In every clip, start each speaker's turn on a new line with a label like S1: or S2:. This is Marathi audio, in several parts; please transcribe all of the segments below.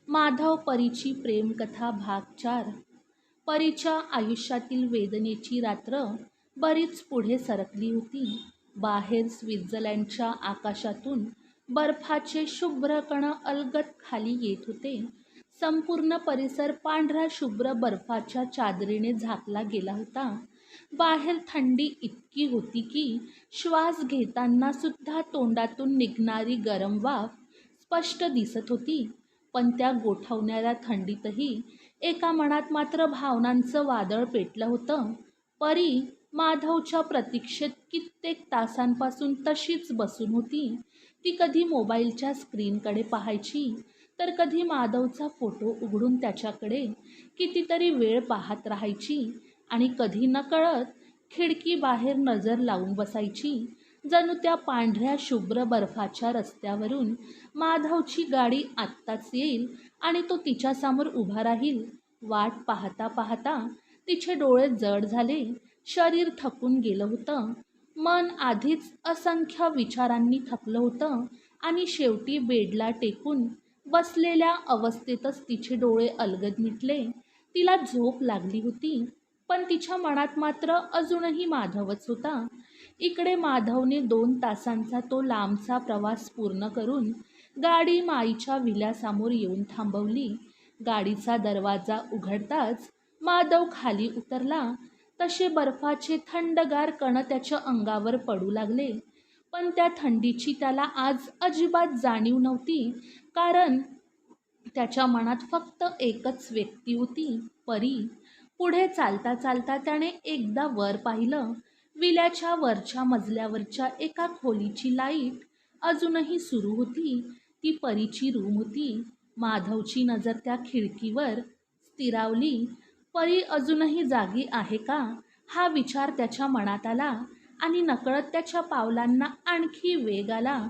S1: माधव परीची प्रेमकथा भाग 4. परीच्या आयुष्यातील वेदनेची रात्र बरीच पुढे सरकली होती. बाहेर स्वित्झर्लंडच्या आकाशातून बर्फाचे शुभ्र कण अलगद खाली येत होते. संपूर्ण परिसर पांढऱ्या शुभ्र बर्फाच्या चादरीने झाकला गेला होता. बाहेर थंडी इतकी होती की श्वास घेताना सुद्धा तोंडातून निघणारी गरम वाफ स्पष्ट दिसत होती. पण त्या गोठवणाऱ्या थंडीतही एका मनात मात्र भावनांचं वादळ पेटलं होतं. परी माधवच्या प्रतीक्षेत कित्येक तासांपासून तशीच बसून होती. ती कधी मोबाईलच्या स्क्रीनकडे पाहायची, तर कधी माधवचा फोटो उघडून त्याच्याकडे कितीतरी वेळ पाहत राहायची आणि कधी नकळत खिडकीबाहेर नजर लावून बसायची. जणू त्या पांढऱ्या शुभ्र बर्फाच्या रस्त्यावरून माधवची गाडी आत्ताच येईल आणि तो तिच्यासमोर उभा राहील. वाट पाहता पाहता तिचे डोळे जड झाले. शरीर थकून गेलं होतं. मन आधीच असंख्य विचारांनी थकलं होतं आणि शेवटी बेडला टेकून बसलेल्या अवस्थेतच तिचे डोळे अलगद मिटले. तिला झोप लागली होती, पण तिच्या मनात मात्र अजूनही माधवच होता. इकडे माधवने 2 तासांचा तो लांबचा प्रवास पूर्ण करून गाडी माईच्या विल्यासमोर येऊन थांबवली. गाडीचा दरवाजा उघडताच माधव खाली उतरला. तसे बर्फाचे थंडगार कण त्याच्या अंगावर पडू लागले. पण त्या थंडीची त्याला आज अजिबात जाणीव नव्हती, कारण त्याच्या मनात फक्त एकच व्यक्ती होती, परी. पुढे चालता चालता त्याने एकदा वर पाहिलं. विल्याच्या वरच्या मजल्यावरच्या एका खोलीची लाईट अजूनही सुरू होती. ती परीची रूम होती. माधवची नजर त्या खिडकीवर स्थिरावली. परी अजूनही जागी आहे का, हा विचार त्याच्या मनात आला आणि नकळत त्याच्या पावलांना आणखी वेग आला.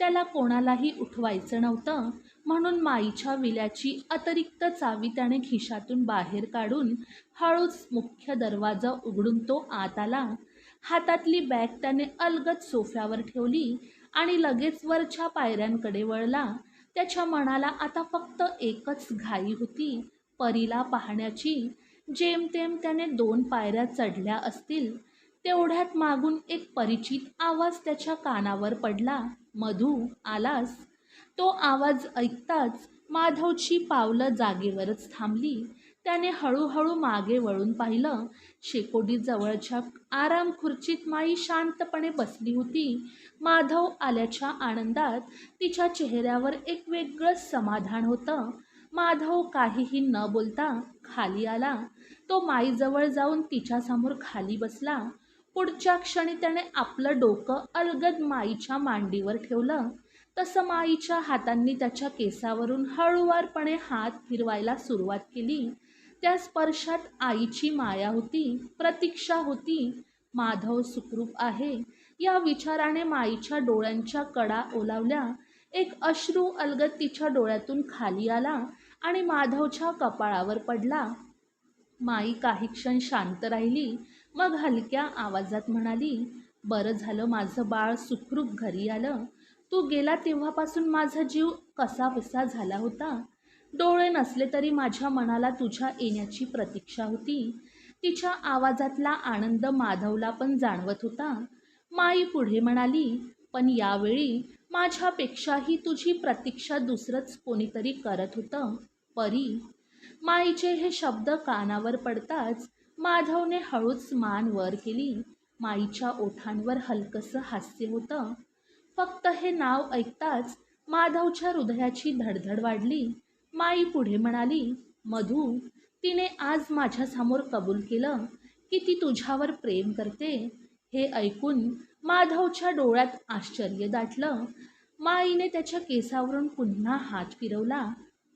S1: त्याला कोणालाही उठवायचं नव्हतं, म्हणून माईच्या विल्याची अतिरिक्त चावी त्याने खिशातून बाहेर काढून हळूच मुख्य दरवाजा उघडून तो आत आला. हातातली बॅग त्याने अलगद सोफ्यावर ठेवली आणि लगेच वरच्या पायऱ्यांकडे वळला. त्याच्या मनाला आता फक्त एकच घाई होती, परीला पाहण्याची. जेमतेम त्याने 2 पायऱ्या चढल्या असतील, तेवढ्यात मागून एक परिचित आवाज त्याच्या कानावर पडला. मधू, आलास? तो आवाज ऐकताच माधवची पावलं जागेवरच थांबली. त्याने हळूहळू मागे वळून पाहिलं. शेकोटीजवळच्या आराम खुर्चीत माई शांतपणे बसली होती. माधव आल्याच्या आनंदात तिच्या चेहऱ्यावर एक वेगळंच समाधान होतं. माधव काहीही न बोलता खाली आला. तो माईजवळ जाऊन तिच्यासमोर खाली बसला. पुढच्या क्षणी त्याने आपलं डोकं अलगद माईच्या मांडीवर ठेवलं. तसं माईच्या हातांनी त्याच्या केसावरून हळूवारपणे हात फिरवायला सुरुवात केली. त्या स्पर्शात आईची माया होती, प्रतीक्षा होती. माधव सुखरूप आहे या विचाराने माईच्या डोळ्यांच्या कडा ओलावल्या. एक अश्रू अलगद तिच्या डोळ्यातून खाली आला आणि माधवच्या कपाळावर पडला. माई काही क्षण शांत राहिली. मग हलक्या आवाजात म्हणाली, बरं झालं माझं बाळ सुखरूप घरी आलं. तू गेला तेव्हापासून माझा जीव कसाबसा झाला होता. डोळे नसले तरी माझ्या मनाला तुझ्या येण्याची प्रतीक्षा होती. तिच्या आवाजातला आनंद माधवला पण जाणवत होता. माई पुढे म्हणाली, पण यावेळी माझ्यापेक्षाही तुझी प्रतीक्षा दुसरंच कोणीतरी करत होतं, परी. माईचे हे शब्द कानावर पडताच माधवने हळूच मान वर केली. माईच्या ओठांवर हलकंसं हास्य होतं. फक्त हे नाव ऐकताच माधवच्या हृदयाची धडधड वाढली. माई पुढे म्हणाली, मधू, तिने आज माझ्यासमोर कबूल केलं की ती तुझ्यावर प्रेम करते. हे ऐकून माधवच्या डोळ्यात आश्चर्य दाटलं. माईने त्याच्या केसावरून पुन्हा हात फिरवला.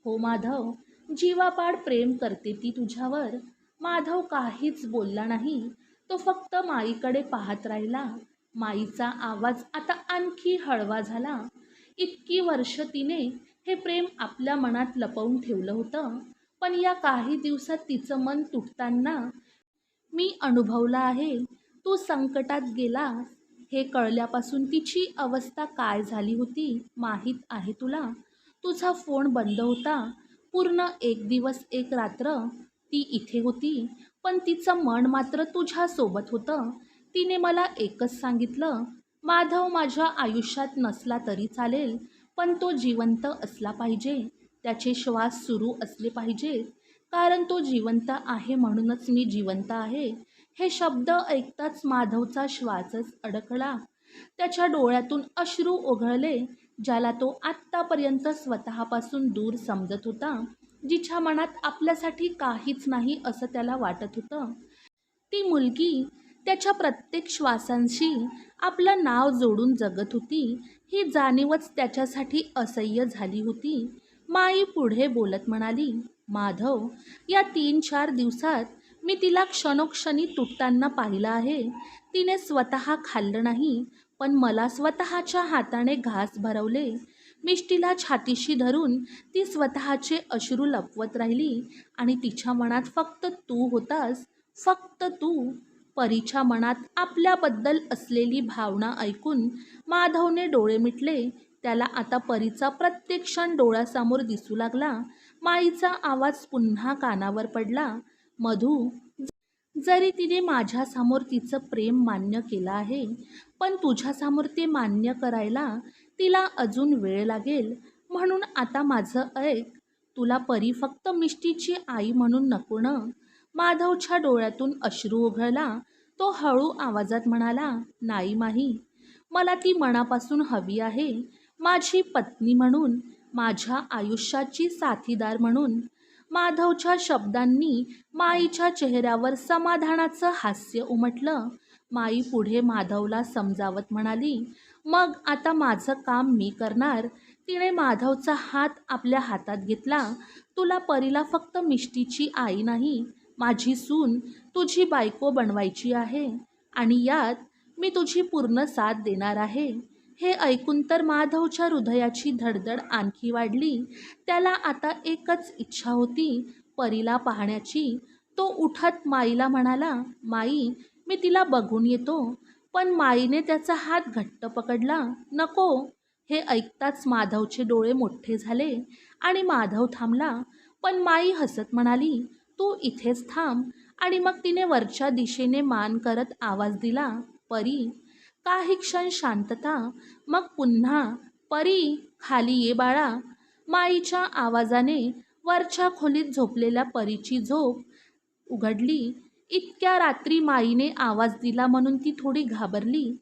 S1: हो माधव, जीवापाड प्रेम करते ती तुझ्यावर. माधव काहीच बोलला नाही. तो फक्त माईकडे पाहत राहिला. माईचा आवाज आता आणखी हळवा झाला. इतकी वर्ष तिने हे प्रेम आपल्या मनात लपवून ठेवलं होतं, पण या काही दिवसात तिचं मन तुटताना मी अनुभवलं आहे. तू संकटात गेला हे कळल्यापासून तिची अवस्था काय झाली होती माहीत आहे तुला. तुझा फोन बंद होता, पूर्ण एक दिवस एक रात्र ती इथे होती, पण तिचं मन मात्र तुझ्यासोबत होतं. तिने मला एकच सांगितलं, माधव माझ्या आयुष्यात नसला तरी चालेल, पण तो जिवंत असला पाहिजे. त्याचे श्वास सुरू असले पाहिजेत, कारण तो जिवंत आहे म्हणूनच मी जिवंत आहे. हे शब्द ऐकताच माधवचा श्वासच अडकला. त्याच्या डोळ्यातून अश्रू ओघळले, ज्याला तो आत्तापर्यंत स्वतःपासून दूर समजत होता, जिच्या मनात आपल्यासाठी काहीच नाही असं त्याला वाटत होतं. ती मुलगी त्याच्या प्रत्येक श्वासांशी आपलं नाव जोडून जगत होती, ही जाणीवच त्याच्यासाठी असह्य झाली होती. माई पुढे बोलत म्हणाली, माधव, या 3-4 दिवसात मी तिला क्षणोक्षणी तुटताना पाहिलं आहे. तिने स्वतः खाल्लं नाही, पण मला स्वतःच्या हाताने घास भरवले. मिष्टीला छातीशी धरून ती स्वतःचे अश्रू लपवत राहिली आणि तिच्या मनात फक्त तू होतास, फक्त तू. परीच्या मनात आपल्याबद्दल असलेली भावना ऐकून माधवने डोळे मिटले. त्याला आता परीचा प्रत्येक क्षण डोळ्यासमोर दिसू लागला. माईचा आवाज पुन्हा कानावर पडला, मधू, जरी तिने माझ्यासमोर तिचं प्रेम मान्य केलं आहे, पण तुझ्यासमोर ते मान्य करायला तिला अजून वेळ लागेल. म्हणून आता माझं ऐक. तुला परी फक्त मिष्टीची आई म्हणून नको ना? माधवच्या डोळ्यातून अश्रू ओघळला. तो हळू आवाजात म्हणाला, नाही माही, मला ती मनापासून हवी आहे. माझी पत्नी म्हणून, माझ्या आयुष्याची साथीदार म्हणून. माधवच्या शब्दांनी माईच्या चेहऱ्यावर समाधानाचं हास्य उमटलं. माई पुढे माधवला समजावत म्हणाली, मग आता माझं काम मी करणार. तिने माधवचा हात आपल्या हातात घेतला. तुला परीला फक्त मिष्टीची आई नाही, माझी सून, तुझी बायको बनवायची आहे, आणि यात मी तुझी पूर्ण साथ देणार आहे. हे ऐकून तर माधवच्या हृदयाची धडधड आणखी वाढली. त्याला आता एकच इच्छा होती, परीला पाहण्याची. तो उठत माईला म्हणाला, माई, मी तिला बघून येतो. पण माईने त्याचा हात घट्ट पकडला. नको. हे ऐकताच माधवचे डोळे मोठे झाले आणि माधव थांबला. पण माई हसत म्हणाली, तू इथेच थांब. आणि मग तिने वरच्या दिशेने मान करत आवाज दिला, परी. काही क्षण शांतता, मग पुन्हा, परी, खाली ये बाळा. माईच्या आवाजाने वरच्या खोलीत झोपलेल्या परीची झोप उघडली. इतक्या रात्री माईने आवाज दिला म्हणून ती थोडी घाबरली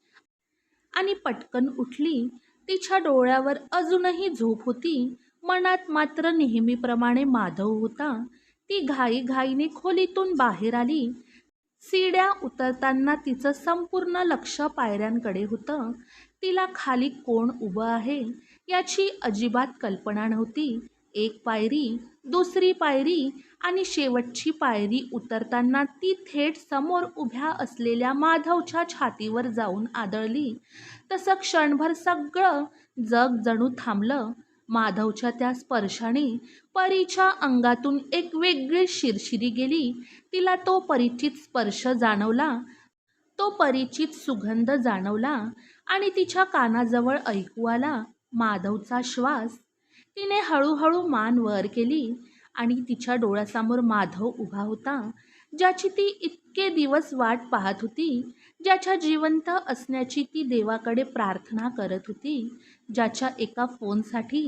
S1: आणि पटकन उठली. तिच्या डोळ्यावर अजूनही झोप होती, मनात मात्र नेहमीप्रमाणे माधव होता. ती घाईघाईने खोलीतून बाहेर आली. सीड्या उतरताना तिचं संपूर्ण लक्ष पायऱ्यांकडे होतं. तिला खाली कोण उभं आहे याची अजिबात कल्पना नव्हती. एक पायरी, दुसरी पायरी आणि शेवटची पायरी उतरताना ती थेट समोर उभ्या असलेल्या माधवच्या छातीवर जाऊन आदळली. तसं क्षणभर सगळं जग जणू थांबलं. माधवच्या त्या स्पर्शाने परीच्या अंगातून एक वेगळी शिरशिरी गेली. तिला तो परिचित स्पर्श जाणवला, तो परिचित सुगंध जाणवला आणि तिच्या कानाजवळ ऐकू आला, माधवचा श्वास. तिने हळूहळू मान वर केली आणि तिच्या डोळ्यासमोर माधव उभा होता, ज्याची ती इतके दिवस वाट पाहत होती, ज्याच्या जिवंत असण्याची ती देवाकडे प्रार्थना करत होती, ज्याच्या एका फोनसाठी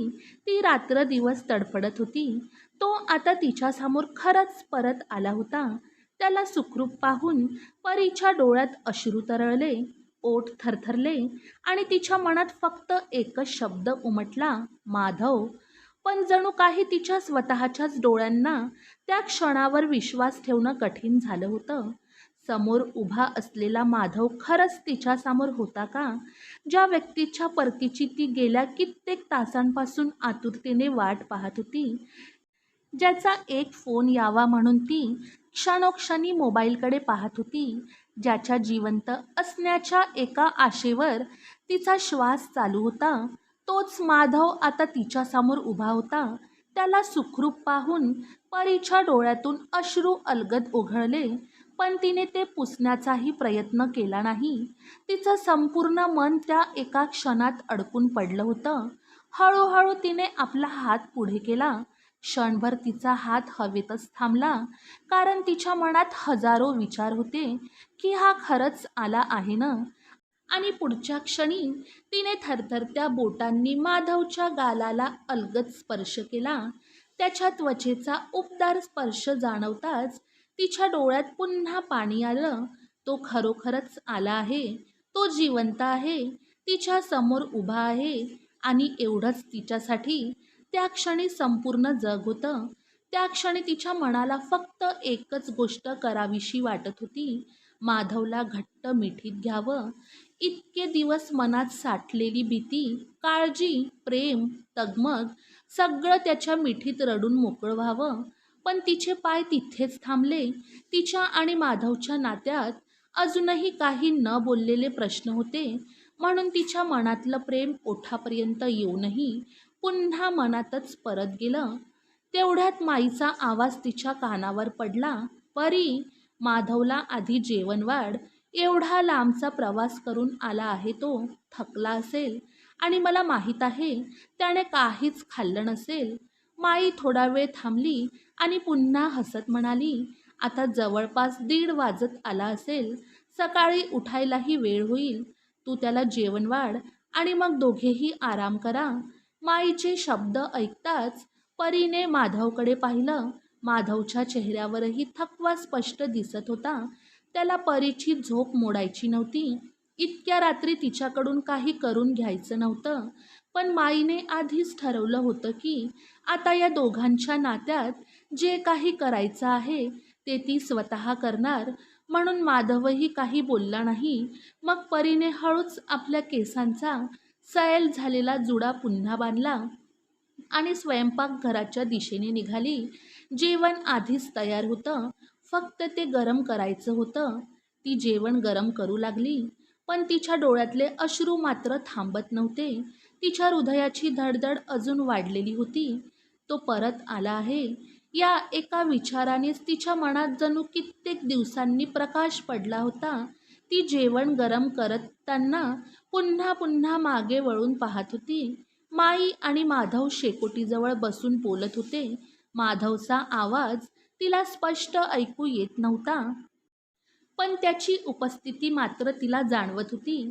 S1: ती रात्रदिवस तडफडत होती. तो आता तिच्यासमोर खरंच परत आला होता. त्याला सुखरूप पाहून परीच्या डोळ्यात अश्रू तरळले, ओठ थरथरले आणि तिच्या मनात फक्त एकच शब्द उमटला, माधव. पण जणू काही तिच्या स्वतःच्याच डोळ्यांना त्या क्षणावर विश्वास ठेवणं कठीण झालं होतं. समोर उभा असलेला माधव खरंच तिच्यासमोर होता का? ज्या व्यक्तीच्या परतीची ती गेल्या कित्येक तासांपासून आतुरतेने वाट पाहत होती, ज्याचा एक फोन यावा म्हणून ती क्षणोक्षणी मोबाईलकडे पाहत होती, ज्याच्या जिवंत असण्याच्या एका आशेवर तिचा श्वास चालू होता, तोच माधव आता तिच्यासमोर उभा होता. त्याला सुखरूप पाहून परीच्या डोळ्यातून अश्रू अलगद ओघळले, पण तिने ते पुसण्याचाही प्रयत्न केला नाही. तिचं संपूर्ण मन त्या एका क्षणात अडकून पडलं होतं. हळूहळू तिने आपला हात पुढे केला. क्षणभर तिचा हात हवेतच थांबला, कारण तिच्या मनात हजारो विचार होते की हा खरंच आला आहे ना. आणि पुढच्या क्षणी तिने थरथरत्या बोटांनी माधवच्या गालाला अलगद स्पर्श केला. त्याच्या त्वचेचा उबदार स्पर्श जाणवताच तिच्या डोळ्यात पुन्हा पाणी आलं. तो खरोखरच आला आहे. तो जिवंत आहे. तिच्या समोर उभा आहे. आणि एवढंच तिच्यासाठी त्या क्षणी संपूर्ण जग होतं. त्या क्षणी तिच्या मनाला फक्त एकच गोष्ट करावीशी वाटत होती. माधवला घट्ट मिठीत घ्यावं. इतके दिवस मनात साठलेली भीती, काळजी, प्रेम, तगमग सगळं त्याच्या मिठीत रडून मोकळं व्हावं. पण तिचे पाय तिथेच थांबले. तिच्या आणि माधवच्या नात्यात अजूनही काही न बोललेले प्रश्न होते. म्हणून तिच्या मनातलं प्रेम ओठापर्यंत येऊनही पुन्हा मनातच परत गेलं. तेवढ्यात माईचा आवाज तिच्या कानावर पडला. परी, माधवला आधी जेवण वाढ. एवढा लांबचा प्रवास करून आला आहे तो. थकला असेल आणि मला माहीत आहे त्याने काहीच खाल्लं नसेल. माई थोडा वेळ थांबली आणि पुन्हा हसत म्हणाली, आता जवळपास 1:30 वाजत आला असेल. सकाळी उठायलाही वेळ होईल. तू त्याला जेवण वाढ आणि मग दोघेही आराम करा. माईचे शब्द ऐकताच परीने माधवकडे पाहिलं. माधवच्या चेहऱ्यावरही थकवा स्पष्ट दिसत होता. त्याला परीची झोप मोडायची नव्हती. इतक्या रात्री तिच्याकडून काही करून घ्यायचं नव्हतं. पण माईने आधीच ठरवलं होतं की आता या दोघांच्या नात्यात जे काही करायचं आहे ते ती स्वतः करणार. म्हणून माधवही काही बोलला नाही. मग परीने हळूच आपल्या केसांचा सैल झालेला जुडा पुन्हा बांधला आणि स्वयंपाकघराच्या दिशेने निघाली. जेवण आधीच तयार होतं. फक्त ते गरम करायचं होतं. ती जेवण गरम करू लागली. पण तिच्या डोळ्यातले अश्रू मात्र थांबत नव्हते. तिच्या हृदयाची धडधड अजून वाढलेली होती. तो परत आला आहे. या एका विचारानेच तिच्या मनात जणू कित्येक दिवसांनी प्रकाश पडला होता. ती जेवण गरम करताना पुन्हा पुन्हा मागे वळून पाहत होती. माई आणि माधव शेकोटीजवळ बसून बोलत होते. माधवचा आवाज तिला स्पष्ट ऐकू येत नव्हता. पण त्याची उपस्थिती मात्र तिला जाणवत होती.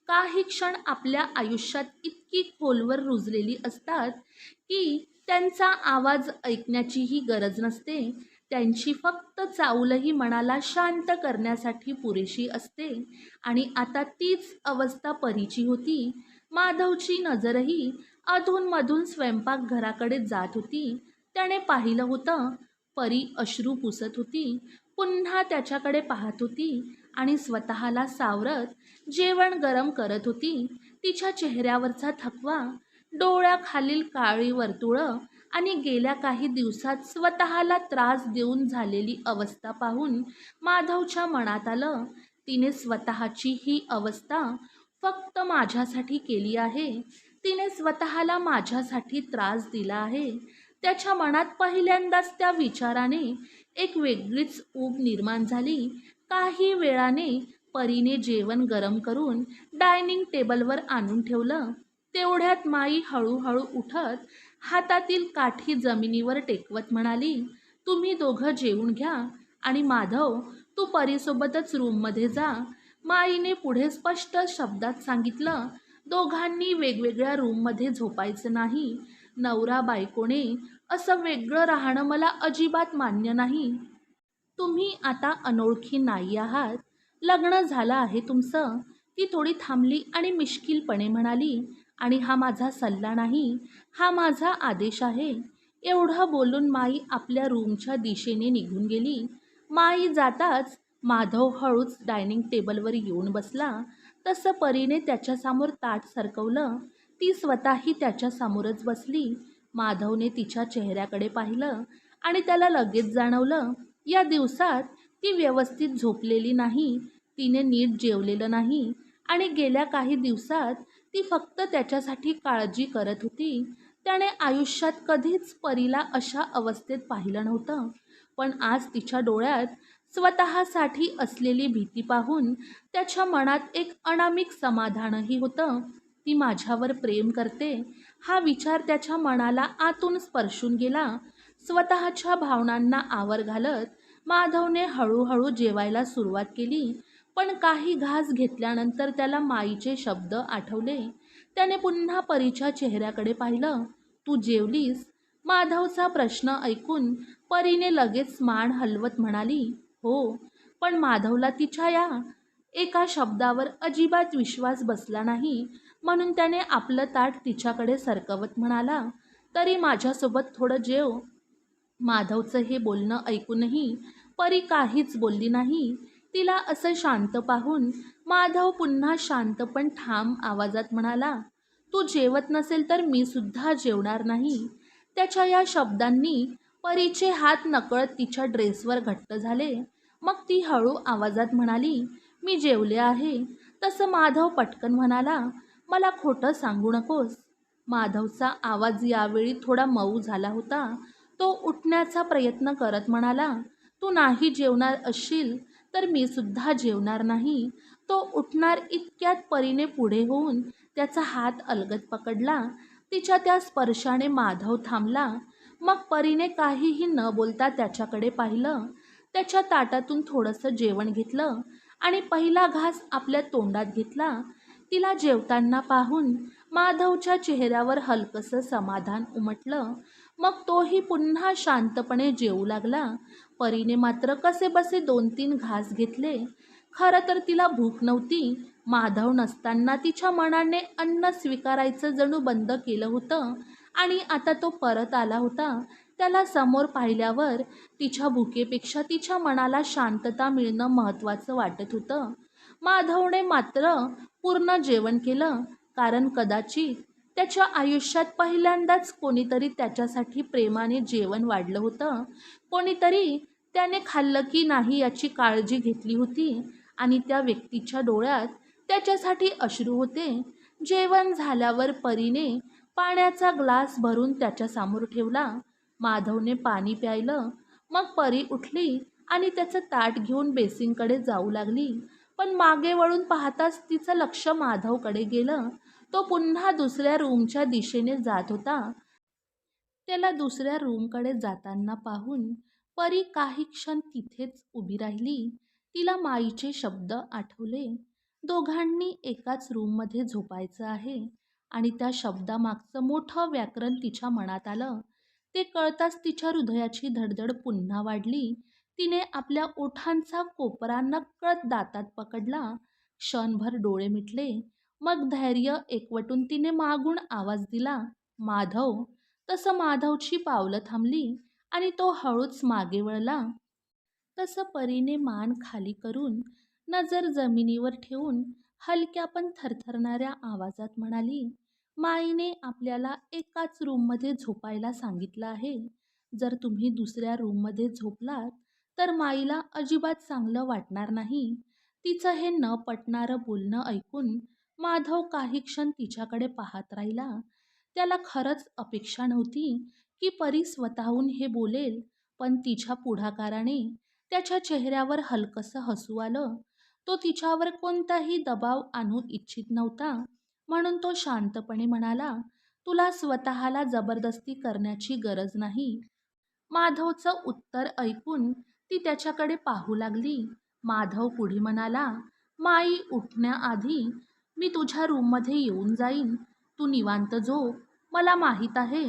S1: काही क्षण आपल्या आयुष्यात इतकी खोलवर रुजलेली असतात की त्यांचा आवाज ऐकण्याचीही गरज नसते. त्यांची फक्त चाऊलही मनाला शांत करण्यासाठी पुरेशी असते. आणि आता तीच अवस्था परीची होती. माधवची नजरही अधूनमधून स्वयंपाकघराकडे जात होती. त्याने पाहिलं होतं. परी अश्रू पुसत होती. पुन्हा त्याच्याकडे पाहत होती आणि स्वतःला सावरत जेवण गरम करत होती. तिच्या चेहऱ्यावरचा थकवा, डोळ्याखालील काळी वर्तुळं आणि गेल्या काही दिवसात स्वतःला त्रास देऊन झालेली अवस्था पाहून माधवच्या मनात आलं, तिने स्वतःची ही अवस्था फक्त माझ्यासाठी केली आहे. तिने स्वतःला माझ्यासाठी त्रास दिला आहे. त्याच्या मनात पहिल्यांदाच त्या विचाराने एक वेगळीच ऊब निर्माण झाली. काही वेळाने परीने जेवण गरम करून डायनिंग टेबलवर आणून ठेवलं. तेवढ्यात माई हळूहळू उठत हातातील काठी जमिनीवर टेकवत म्हणाली, तुम्ही दोघं जेवून घ्या आणि माधव, तू परीसोबतच रूममध्ये जा. माईने पुढे स्पष्ट शब्दात सांगितलं, दोघांनी वेगवेगळ्या रूममध्ये झोपायचं नाही. नवरा बायकोने असं वेगळं राहणं मला अजिबात मान्य नाही. तुम्ही आता अनोळखी नाही आहात. लग्न झालं आहे तुमचं. ती थोडी थांबली आणि मिश्किलपणे म्हणाली, आणि हा माझा सल्ला नाही, हा माझा आदेश आहे. एवढं बोलून माई आपल्या रूमच्या दिशेने निघून गेली. माई जाताच माधव हळूच डायनिंग टेबलवर येऊन बसला. तसं परीने त्याच्यासमोर ताट सरकवलं. ती स्वतःही त्याच्यासमोरच बसली. माधवने तिच्या चेहऱ्याकडे पाहिलं आणि त्याला लगेच जाणवलं, या दिवसात ती व्यवस्थित झोपलेली नाही. तिने नीट जेवलेलं नाही आणि गेल्या काही दिवसात ती फक्त त्याच्यासाठी काळजी करत होती. त्याने आयुष्यात कधीच परीला अशा अवस्थेत पाहिलं नव्हतं. पण आज तिच्या डोळ्यात स्वतःसाठी असलेली भीती पाहून त्याच्या मनात एक अनामिक समाधानही होतं. ती माझ्यावर प्रेम करते, हा विचार त्याच्या मनाला आतून स्पर्शून गेला. स्वतःच्या भावनांना आवर घालत माधवने हळूहळू जेवायला सुरुवात केली. पण काही घास घेतल्यानंतर त्याला माईचे शब्द आठवले. त्याने पुन्हा परीच्या चेहऱ्याकडे पाहिलं. "तू जेवलीस?" माधवचा प्रश्न ऐकून परीने लगेच मान हलवत म्हणाली, "हो." पण माधवला तिच्या या एका शब्दावर अजिबात विश्वास बसला नाही. म्हणून त्याने आपलं ताट तिच्याकडे सरकवत म्हणाला, "तरी माझ्यासोबत थोडं जेव." माधवचं हे बोलणं ऐकूनही परी काहीच बोलली नाही. तिला असं शांत पाहून माधव पुन्हा शांत पण ठाम आवाजात म्हणाला, "तू जेवत नसेल तर मी सुद्धा जेवणार नाही." त्याच्या या शब्दांनी परीचे हात नकळत तिच्या ड्रेसवर घट्ट झाले. मग ती हळू आवाजात म्हणाली, "मी जेवले आहे." तसं माधव पटकन म्हणाला, "मला खोटं सांगू नकोस." माधवचा आवाज यावेळी थोडा मऊ झाला होता. तो उठण्याचा प्रयत्न करत म्हणाला, "तू नाही जेवणार असशील तर मी सुद्धा जेवणार नाही." तो उठणार इतक्यात परीने पुढे होऊन त्याचा हात अलगद पकडला. तिच्या त्या स्पर्शाने माधव थांबला. मग परीने काहीही न बोलता त्याच्याकडे पाहिलं. त्याच्या ताटातून थोडंसं जेवण घेतलं आणि पहिला घास आपल्या तोंडात घेतला. तिला जेवताना पाहून माधवच्या चेहऱ्यावर हलकंसं समाधान उमटलं. मग तोही पुन्हा शांतपणे जेवू लागला. परीने मात्र कसेबसे 2-3 घास घेतले. खरं तर तिला भूक नव्हती. माधव नसताना तिच्या मनाने अन्न स्वीकारायचं जणू बंद केलं होतं आणि आता तो परत आला होता. त्याला समोर पाहिल्यावर तिच्या भुकेपेक्षा तिच्या मनाला शांतता मिळणं महत्त्वाचं वाटत होतं. माधवने मात्र पूर्ण जेवण केलं, कारण कदाचित त्याच्या आयुष्यात पहिल्यांदाच कोणीतरी त्याच्यासाठी प्रेमाने जेवण वाढलं होतं. कोणीतरी त्याने खाल्लं की नाही याची काळजी घेतली होती आणि त्या व्यक्तीच्या डोळ्यात त्याच्यासाठी अश्रू होते. जेवण झाल्यावर परीने पाण्याचा ग्लास भरून त्याच्यासमोर ठेवला. माधवने पाणी प्यायलं. मग परी उठली आणि त्याचं ताट घेऊन बेसिनकडे जाऊ लागली. पण मागे वळून पाहताच तिचं लक्ष माधवकडे गेलं. तो पुन्हा दुसऱ्या रूमच्या दिशेने जात होता. त्याला दुसऱ्या रूमकडे जाताना पाहून परी काही क्षण तिथेच उभी राहिली. तिला माईचे शब्द आठवले, "दोघांनी एकाच रूममध्ये झोपायचं आहे." आणि त्या शब्दामागचं मोठं व्याकरण तिच्या मनात आलं. ते कळताच तिच्या हृदयाची धडधड पुन्हा वाढली. तिने आपल्या ओठांचा कोपरा नकळत दातात पकडला. क्षणभर डोळे मिटले. मग धैर्य एकवटून तिने मागून आवाज दिला, "माधव." तसं माधवची पावलं थांबली आणि तो हळूच मागे वळला. तसं परीने मान खाली करून नजर जमिनीवर ठेवून हलक्या पण थरथरणाऱ्या आवाजात म्हणाली, "माईने आपल्याला एकाच रूममध्ये झोपायला सांगितलं आहे. जर तुम्ही दुसऱ्या रूममध्ये झोपलात तर माईला अजिबात चांगलं वाटणार नाही." तिचं हे न पटणारं बोलणं ऐकून माधव काही क्षण तिच्याकडे पाहत राहिला. त्याला खरंच अपेक्षा नव्हती की परी स्वतःहून हे बोलेल, पण तिच्या पुढाकाराने त्याच्या चेहऱ्यावर हलकंसं हसू आलं. तो तिच्यावर कोणताही दबाव आणू इच्छित नव्हता. म्हणून तो शांतपणे म्हणाला, "तुला स्वतःला जबरदस्ती करण्याची गरज नाही." माधवचं उत्तर ऐकून ती त्याच्याकडे पाहू लागली. माधव पुढे म्हणाला, "माई उठण्याआधी मी तुझ्या रूममध्ये येऊन जाईन. तू निवांत झोप. मला माहीत आहे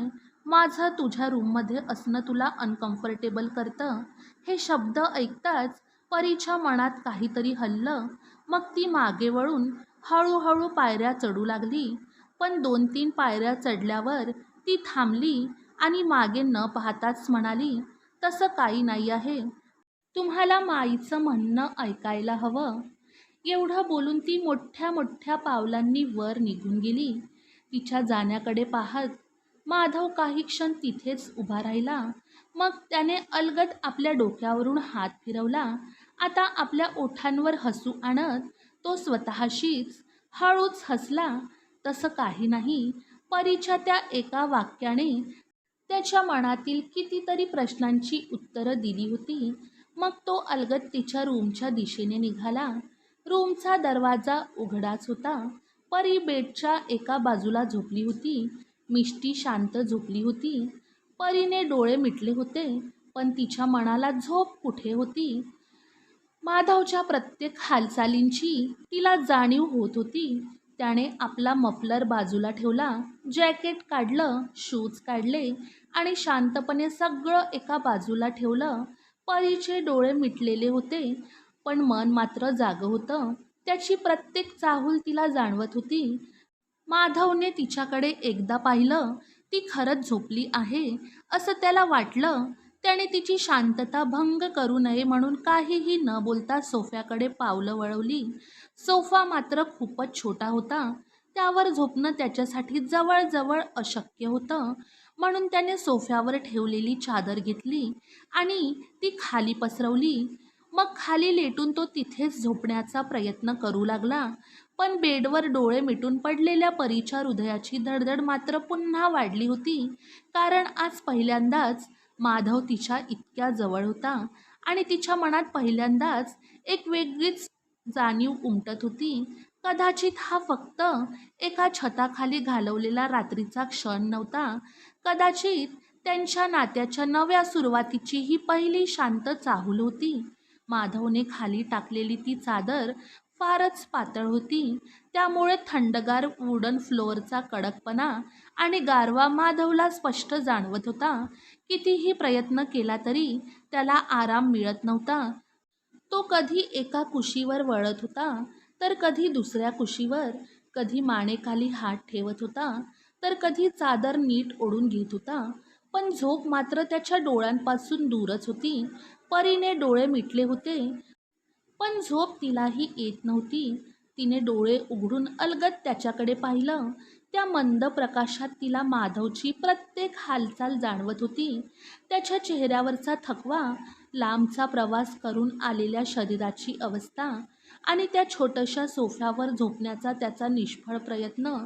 S1: माझं तुझ्या रूममध्ये असणं तुला अनकम्फर्टेबल करतं." हे शब्द ऐकताच परीच्या मनात काहीतरी हललं. मग ती मागे वळून हळूहळू पायऱ्या चढू लागली. पण 2-3 पायऱ्या चढल्यावर ती थांबली आणि मागे न पाहताच म्हणाली, "तसं काही नाही आहे. तुम्हाला माईचं म्हणणं ऐकायला हवं." एवढं बोलून ती मोठ्या मोठ्या पावलांनी वर निघून गेली. तिच्या जाण्याकडे पाहत माधव काही क्षण तिथेच उभा राहिला. मग त्याने अलगद आपल्या डोक्यावरून हात फिरवला. आता आपल्या ओठांवर हसू आणत तो स्वतःशीच हळूच हसला. "तसं काही नाही." परीच्या त्या एका वाक्याने त्याच्या मनातील कितीतरी प्रश्नांची उत्तरं दिली होती. मग तो अलगद तिच्या रूमच्या दिशेने निघाला. रूमचा दरवाजा उघडाच होता. परी बेडच्या एका बाजूला झोपली होती. मिष्टी शांत झोपली होती. परीने डोळे मिटले होते, पण तिच्या मनाला झोप कुठे होती? माधवच्या प्रत्येक हालचालींची तिला जाणीव होत होती. त्याने आपला मफलर बाजूला ठेवला, जॅकेट काढलं, शूज काढले आणि शांतपणे सगळं एका बाजूला ठेवलं. परीचे डोळे मिटलेले होते, पण मन मात्र जागं होतं. त्याची प्रत्येक चाहूल तिला जाणवत होती. माधवने तिच्याकडे एकदा पाहिलं, ती खरंच झोपली आहे असं त्याला वाटलं. त्याने तिची शांतता भंग करू नये म्हणून काहीही न बोलता सोफ्याकडे पावलं वळवली. सोफा मात्र खूपच छोटा होता. त्यावर झोपणं त्याच्यासाठी जवळजवळ अशक्य होतं. म्हणून त्याने सोफ्यावर ठेवलेली चादर घेतली आणि ती खाली पसरवली. मग खाली लेटून तो तिथेच झोपण्याचा प्रयत्न करू लागला. पण बेडवर डोळे मिटून पडलेल्या परीच्या हृदयाची धडधड मात्र पुन्हा वाढली होती. कारण आज पहिल्यांदाच माधव तिच्या इतक्या जवळ होता आणि तिच्या मनात पहिल्यांदाच एक वेगळीच जाणीव उमटत होती. कदाचित हा फक्त एका छताखाली घालवलेला रात्रीचा क्षण नव्हता. कदाचित त्यांच्या नात्याच्या नव्या सुरुवातीची ही पहिली शांत चाहूल होती. माधवने खाली टाकलेली ती चादर फारच पातळ होती. त्यामुळे थंडगार वुडन फ्लोअरचा कडकपणा आणि गारवा माधवला स्पष्ट जाणवत होता. कितीही प्रयत्न केला तरी त्याला आराम मिळत नव्हता. तो कधी एका कुशीवर वळत होता, तर कधी दुसऱ्या कुशीवर, कधी मानेखाली हात ठेवत होता, तर कधी चादर नीट ओढून घेत होता. पण झोप मात्र त्याच्या डोळ्यांपासून दूरच होती. परीने डोळे मिटले होते, पण झोप तिलाही येत नव्हती. तिने डोळे उघडून अलगद त्याच्याकडे पाहिलं. त्या मंद प्रकाशात तिला माधवची प्रत्येक हालचाल जाणवत होती. त्याच्या चेहऱ्यावरचा थकवा, लांबचा प्रवास करून आलेल्या शरीराची अवस्था आणि त्या छोट्याशा सोफ्यावर झोपण्याचा त्याचा निष्फळ प्रयत्न,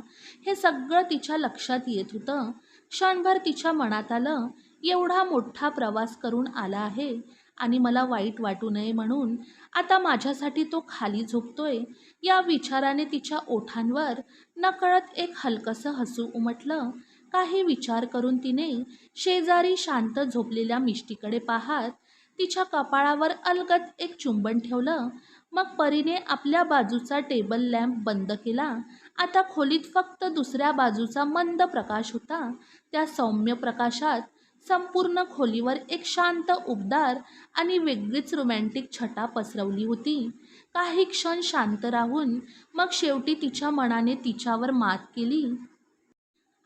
S1: हे सगळं तिच्या लक्षात येत होतं. क्षणभर तिच्या मनात आलं, एवढा मोठा प्रवास करून आला आहे आणि मला वाईट वाटू नये म्हणून आता माझ्यासाठी तो खाली झोपतोय. या विचाराने तिच्या ओठांवर नकळत एक हलकंसं हसू उमटलं. काही विचार करून तिने शेजारी शांत झोपलेल्या मिष्टीकडे पाहत तिच्या कपाळावर अलगद एक चुंबन ठेवलं. मग परीने आपल्या बाजूचा टेबल लॅम्प बंद केला. आता खोलीत फक्त दुसऱ्या बाजूचा मंद प्रकाश होता. त्या सौम्य प्रकाशात संपूर्ण खोलीवर एक शांत उबदार आणि वेगळीच रोमॅन्टिक छटा पसरवली होती. काही क्षण शांत राहून मग शेवटी तिच्या मनाने तिच्यावर मात केली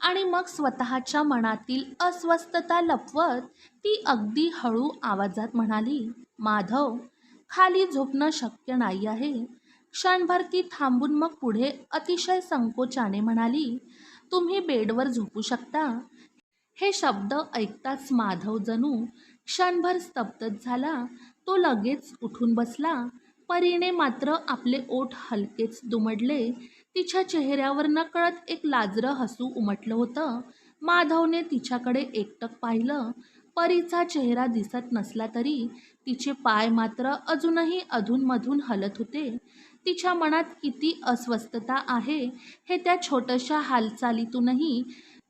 S1: आणि मग स्वतःच्या मनातील अस्वस्थता लपवत ती अगदी हळू आवाजात म्हणाली, माधव, खाली झोपणं शक्य नाही आहे. क्षणभर ती थांबून मग पुढे अतिशय संकोचाने म्हणाली, तुम्ही बेडवर झोपू शकता. हे शब्द ऐकताच माधव जणू क्षणभर स्तब्धच झाला. तो लगेच उठून बसला. परीने मात्र आपले ओठ हलकेच दुमडले. तिच्या चेहऱ्यावर नकळत एक लाजरं हसू उमटलं होतं. माधवने तिच्याकडे एकटक पाहिलं. परीचा चेहरा दिसत नसला तरी तिचे पाय मात्र अजूनही अधूनमधून हलत होते. तिच्या मनात किती अस्वस्थता आहे हे त्या छोट्याशा हालचालीतूनही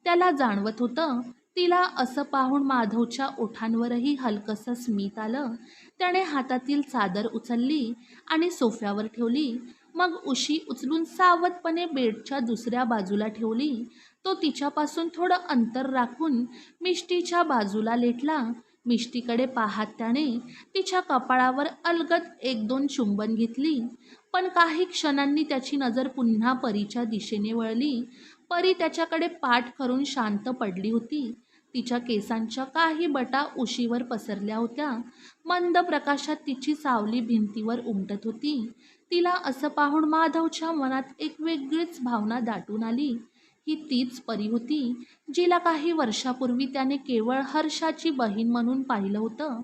S1: त्याला जाणवत होतं. तिला असं पाहून माधवच्या ओठांवरही हलकंसं स्मित आलं. त्याने हातातील चादर उचलली आणि सोफ्यावर ठेवली. मग उशी उचलून सावधपणे बेडच्या दुसऱ्या बाजूला ठेवली. तो तिच्यापासून थोडं अंतर राखून मिष्टीच्या बाजूला लेटला. मिष्टीकडे पाहत त्याने तिच्या कपाळावर अलगद एक दोन चुंबन घेतली. पण काही क्षणांनी त्याची नजर पुन्हा परीच्या दिशेने वळली. परी त्याच्याकडे पाठ करून शांत पडली होती. तिच्या केसांच्या काही बटा उशीवर पसरल्या होत्या. मंद प्रकाशात तिची सावली भिंतीवर उमटत होती. तिला असं पाहून माधवच्या मनात एक वेगळीच भावना दाटून आली. ही तीच परी होती जिला काही वर्षापूर्वी त्याने केवळ हर्षाची बहीण म्हणून पाहिलं होतं,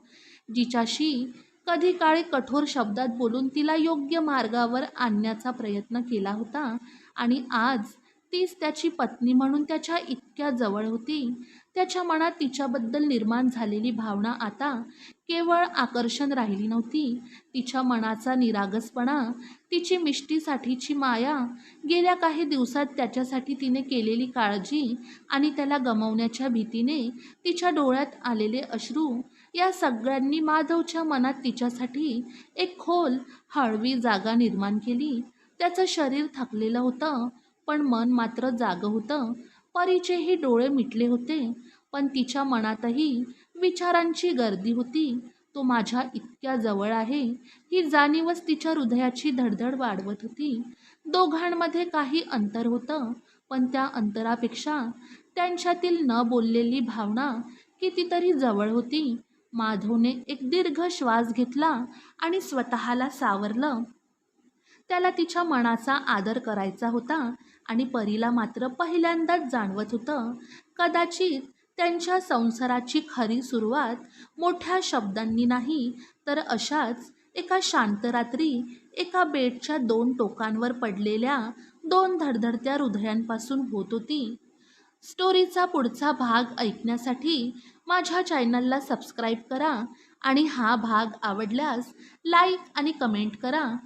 S1: जिच्याशी कधी काळी कठोर शब्दात बोलून तिला योग्य मार्गावर आणण्याचा प्रयत्न केला होता आणि आज तीच त्याची पत्नी म्हणून त्याच्या इतक्या जवळ होती. त्याच्या मनात तिच्याबद्दल निर्माण झालेली भावना आता केवळ आकर्षण राहिली नव्हती, तिच्या मनाचा निरागसपणा, तिची मिष्टीसाठीची माया, गेल्या काही दिवसात त्याच्यासाठी तिने केलेली काळजी आणि त्याला गमावण्याच्या भीतीने तिच्या डोळ्यात आलेले अश्रू, या सगळ्यांनी माधवच्या मनात तिच्यासाठी एक खोल, हळवी जागा निर्माण केली. त्याचं शरीर थकलेलं होतं, पण मन मात्र जागं होतं. परीचेही डोळे मिटले होते, पण तिच्या मनातही विचारांची गर्दी होती. तो माझ्या इतक्या जवळ आहे, ही जाणीवच तिच्या हृदयाची धडधड वाढवत होती. दोघांमध्ये काही अंतर होतं, पण त्या अंतरापेक्षा त्यांच्यातील न बोललेली भावना कितीतरी जवळ होती. माधवने एक दीर्घ श्वास घेतला आणि स्वतःला सावरलं. त्याला तिच्या मनाचा आदर करायचा होता आणि परीला मात्र पहिल्यांदाच जाणवत होतं, कदाचित त्यांच्या संसाराची खरी सुरुवात मोठ्या शब्दांनी नाही, तर अशाच एका शांत रात्री, एका बेटच्या दोन टोकांवर पडलेल्या दोन धडधडत्या हृदयांपासून होत होती. स्टोरीचा पुढचा भाग ऐकण्यासाठी माझ्या चॅनलला सबस्क्राईब करा आणि हा भाग आवडल्यास लाईक आणि कमेंट करा.